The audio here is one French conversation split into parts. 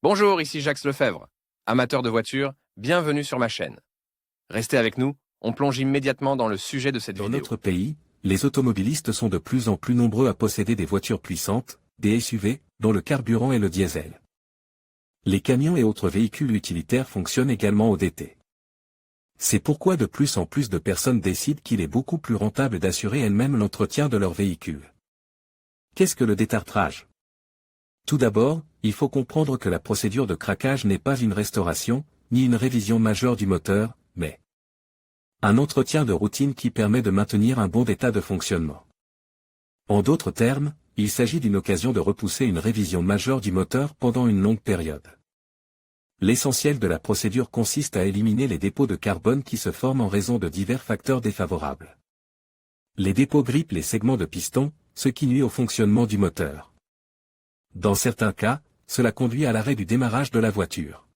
Bonjour, ici Jacques Lefebvre. Amateur de voitures, bienvenue sur ma chaîne. Restez avec nous, on plonge immédiatement dans le sujet de cette Dans vidéo. notre pays, les automobilistes sont de plus en plus nombreux à posséder des voitures puissantes, des SUV, dont le carburant est le diesel. Les camions et autres véhicules utilitaires fonctionnent également au DT. C'est pourquoi de plus en plus de personnes décident qu'il est beaucoup plus rentable d'assurer elles-mêmes l'entretien de leur véhicule. Qu'est-ce que le détartrage ? Tout d'abord, il faut comprendre que la procédure de craquage n'est pas une restauration, ni une révision majeure du moteur, mais un entretien de routine qui permet de maintenir un bon état de fonctionnement. En d'autres termes, il s'agit d'une occasion de repousser une révision majeure du moteur pendant une longue période. L'essentiel de la procédure consiste à éliminer les dépôts de carbone qui se forment en raison de divers facteurs défavorables. Les dépôts grippent les segments de piston, ce qui nuit au fonctionnement du moteur. Dans certains cas, cela conduit à l'arrêt du démarrage de la voiture.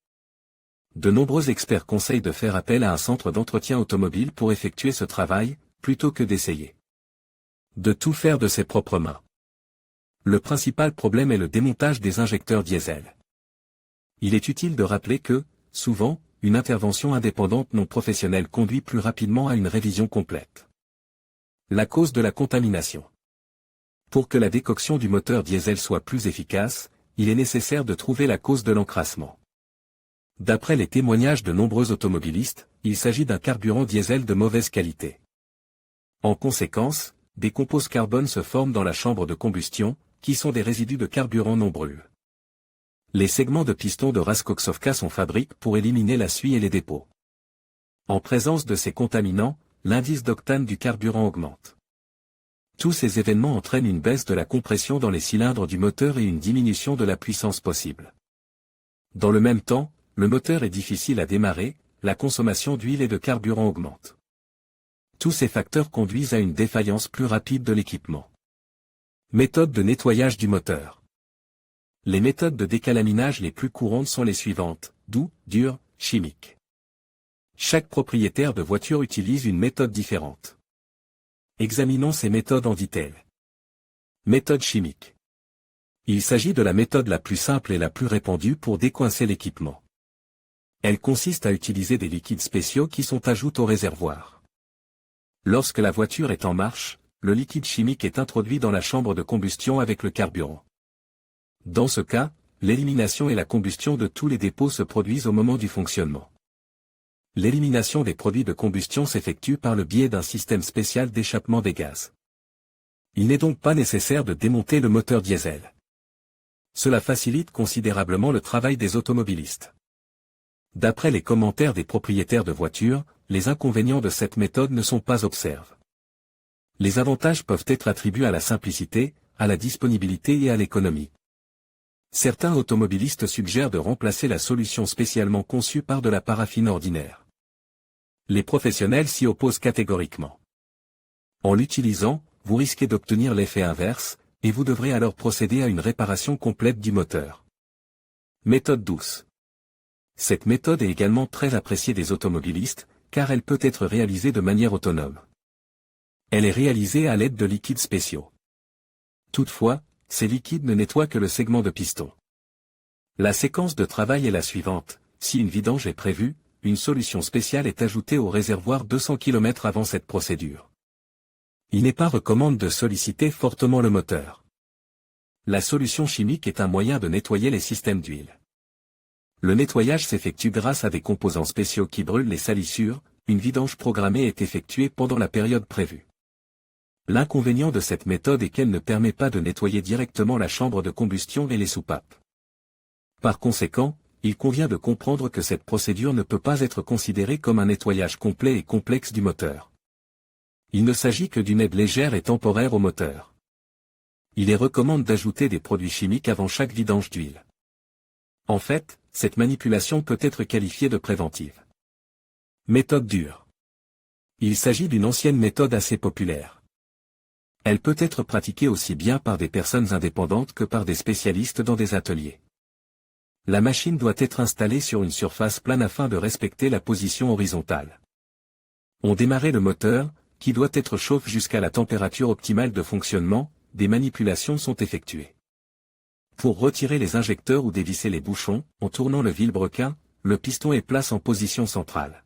De nombreux experts conseillent de faire appel à un centre d'entretien automobile pour effectuer ce travail, plutôt que d'essayer de tout faire de ses propres mains. Le principal problème est le démontage des injecteurs diesel. Il est utile de rappeler que, souvent, une intervention indépendante non professionnelle conduit plus rapidement à une révision complète. La cause de la contamination. Pour que la décoction du moteur diesel soit plus efficace, il est nécessaire de trouver la cause de l'encrassement. D'après les témoignages de nombreux automobilistes, il s'agit d'un carburant diesel de mauvaise qualité. En conséquence, des compostes carbone se forment dans la chambre de combustion, qui sont des résidus de carburant non brûlés. Les segments de piston de Raskoczowska sont fabriqués pour éliminer la suie et les dépôts. En présence de ces contaminants, l'indice d'octane du carburant augmente. Tous ces événements entraînent une baisse de la compression dans les cylindres du moteur et une diminution de la puissance possible. Dans le même temps, le moteur est difficile à démarrer, la consommation d'huile et de carburant augmente. Tous ces facteurs conduisent à une défaillance plus rapide de l'équipement. Méthode de nettoyage du moteur. Les méthodes de décalaminage les plus courantes sont les suivantes, doux, dur, chimique. Chaque propriétaire de voiture utilise une méthode différente. Examinons ces méthodes en détail. Méthode chimique. Il s'agit de la méthode la plus simple et la plus répandue pour décoincer l'équipement. Elle consiste à utiliser des liquides spéciaux qui sont ajoutés au réservoir. Lorsque la voiture est en marche, le liquide chimique est introduit dans la chambre de combustion avec le carburant. Dans ce cas, l'élimination et la combustion de tous les dépôts se produisent au moment du fonctionnement. L'élimination des produits de combustion s'effectue par le biais d'un système spécial d'échappement des gaz. Il n'est donc pas nécessaire de démonter le moteur diesel. Cela facilite considérablement le travail des automobilistes. D'après les commentaires des propriétaires de voitures, les inconvénients de cette méthode ne sont pas observés. Les avantages peuvent être attribués à la simplicité, à la disponibilité et à l'économie. Certains automobilistes suggèrent de remplacer la solution spécialement conçue par de la paraffine ordinaire. Les professionnels s'y opposent catégoriquement. En l'utilisant, vous risquez d'obtenir l'effet inverse, et vous devrez alors procéder à une réparation complète du moteur. Méthode douce. Cette méthode est également très appréciée des automobilistes, car elle peut être réalisée de manière autonome. Elle est réalisée à l'aide de liquides spéciaux. Toutefois, ces liquides ne nettoient que le segment de piston. La séquence de travail est la suivante: si une vidange est prévue, une solution spéciale est ajoutée au réservoir 200 km avant cette procédure. Il n'est pas recommandé de solliciter fortement le moteur. La solution chimique est un moyen de nettoyer les systèmes d'huile. Le nettoyage s'effectue grâce à des composants spéciaux qui brûlent les salissures. Une vidange programmée est effectuée pendant la période prévue. L'inconvénient de cette méthode est qu'elle ne permet pas de nettoyer directement la chambre de combustion et les soupapes. Par conséquent, il convient de comprendre que cette procédure ne peut pas être considérée comme un nettoyage complet et complexe du moteur. Il ne s'agit que d'une aide légère et temporaire au moteur. Il est recommandé d'ajouter des produits chimiques avant chaque vidange d'huile. En fait, cette manipulation peut être qualifiée de préventive. Méthode dure. Il s'agit d'une ancienne méthode assez populaire. Elle peut être pratiquée aussi bien par des personnes indépendantes que par des spécialistes dans des ateliers. La machine doit être installée sur une surface plane afin de respecter la position horizontale. On démarre le moteur, qui doit être chauffé jusqu'à la température optimale de fonctionnement. Des manipulations sont effectuées. Pour retirer les injecteurs ou dévisser les bouchons, en tournant le vilebrequin, le piston est placé en position centrale.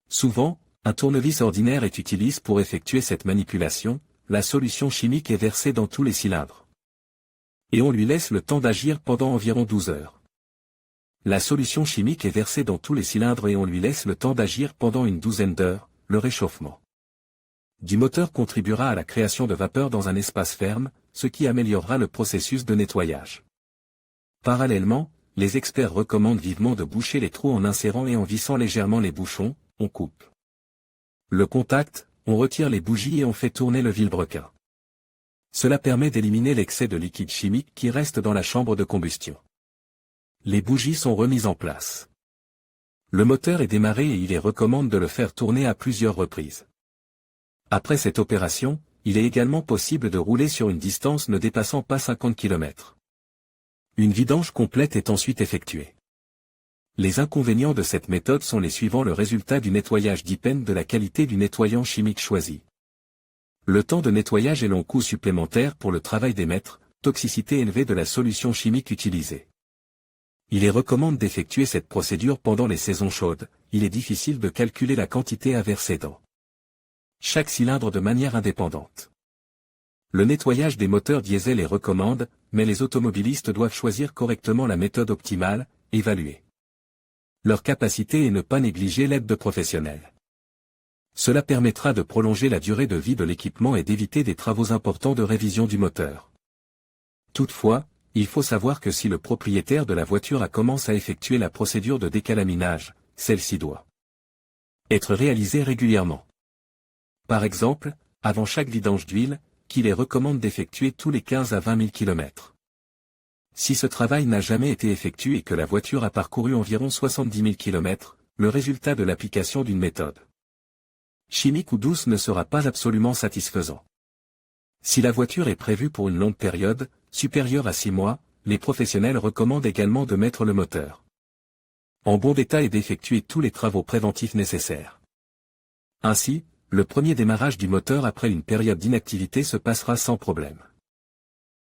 Souvent, un tournevis ordinaire est utilisé pour effectuer cette manipulation, la solution chimique est versée dans tous les cylindres. Et on lui laisse le temps d'agir pendant environ 12 heures. La solution chimique est versée dans tous les cylindres et on lui laisse le temps d'agir pendant une douzaine d'heures, le réchauffement du moteur contribuera à la création de vapeur dans un espace ferme, ce qui améliorera le processus de nettoyage. Parallèlement, les experts recommandent vivement de boucher les trous en insérant et en vissant légèrement les bouchons, on coupe le contact, on retire les bougies et on fait tourner le vilebrequin. Cela permet d'éliminer l'excès de liquide chimique qui reste dans la chambre de combustion. Les bougies sont remises en place. Le moteur est démarré et il est recommandé de le faire tourner à plusieurs reprises. Après cette opération, il est également possible de rouler sur une distance ne dépassant pas 50 km. Une vidange complète est ensuite effectuée. Les inconvénients de cette méthode sont les suivants. Le résultat du nettoyage dépend de la qualité du nettoyant chimique choisi. Le temps de nettoyage et long coût supplémentaire pour le travail des maîtres, toxicité élevée de la solution chimique utilisée. Il est recommandé d'effectuer cette procédure pendant les saisons chaudes, il est difficile de calculer la quantité à verser dans chaque cylindre de manière indépendante. Le nettoyage des moteurs diesel est recommandé, mais les automobilistes doivent choisir correctement la méthode optimale, évaluer leur capacité et ne pas négliger l'aide de professionnels. Cela permettra de prolonger la durée de vie de l'équipement et d'éviter des travaux importants de révision du moteur. Toutefois, il faut savoir que si le propriétaire de la voiture commence à effectuer la procédure de décalaminage, celle-ci doit être réalisée régulièrement. Par exemple, avant chaque vidange d'huile, qu'il est recommandé d'effectuer tous les 15 à 20 000 km. Si ce travail n'a jamais été effectué et que la voiture a parcouru environ 70 000 km, le résultat de l'application d'une méthode chimique ou douce ne sera pas absolument satisfaisant. Si la voiture est prévue pour une longue période, supérieure à 6 mois, les professionnels recommandent également de mettre le moteur en bon état et d'effectuer tous les travaux préventifs nécessaires. Ainsi, le premier démarrage du moteur après une période d'inactivité se passera sans problème.